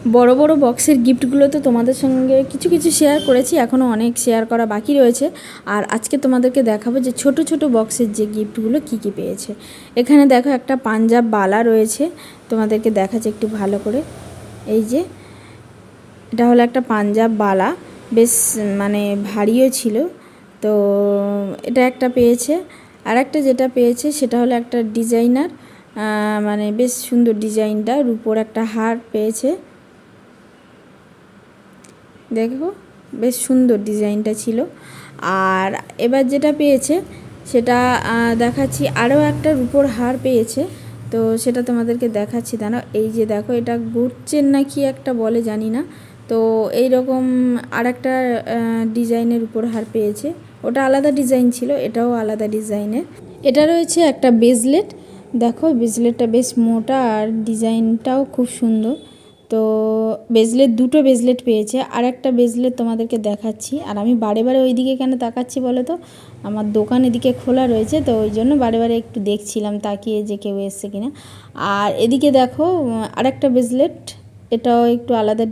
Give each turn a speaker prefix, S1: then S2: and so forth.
S1: বড় বড় বক্সের গিফটগুলো তো তোমাদের সঙ্গে কিছু কিছু শেয়ার করেছি, এখনও অনেক শেয়ার করা বাকি রয়েছে। আর আজকে তোমাদেরকে দেখাবো যে ছোট ছোট বক্সের যে গিফটগুলো কি কি পেয়েছে। এখানে দেখো একটা পাঞ্জাব বালা রয়েছে, তোমাদেরকে দেখাচ্ছে একটু ভালো করে। এই যে এটা হলো একটা পাঞ্জাব বালা, বেশ মানে ভারীও ছিল। তো এটা একটা পেয়েছে। আর একটা যেটা পেয়েছে সেটা হলো একটা ডিজাইনার, মানে বেশ সুন্দর ডিজাইনটা, রূপোর একটা হার পেয়েছে। দেখো বেশ সুন্দর ডিজাইনটা ছিল। আর এবার যেটা পেয়েছে সেটা দেখাচ্ছি, আরও একটা রূপোর হার পেয়েছে, তো সেটা তোমাদেরকে দেখাচ্ছি। দাঁড়াও, এই যে দেখো, এটা গুড়চেন না কি একটা বলে জানি না। তো এই রকম আর একটা ডিজাইনের উপর হার পেয়েছে, ওটা আলাদা ডিজাইন ছিল, এটাও আলাদা ডিজাইনের। এটা রয়েছে একটা ব্রেসলেট, দেখো ব্রেসলেটটা বেশ মোটা আর ডিজাইনটাও খুব সুন্দর। তো ব্রেসলেট, দুটো ব্রেসলেট পেয়েছে। আর একটা ব্রেসলেট তোমাদেরকে দেখাচ্ছি। আর আমি বারে বারে ওই দিকে কেন তাকাচ্ছি বলো তো, আমার দোকান এদিকে খোলা রয়েছে, তো ওই জন্য বারে বারে একটু দেখছিলাম তাকিয়ে যে কেউ এসছে কিনা। আর এদিকে দেখো আরেকটা ব্রেসলেট, এটাও একটু আলাদা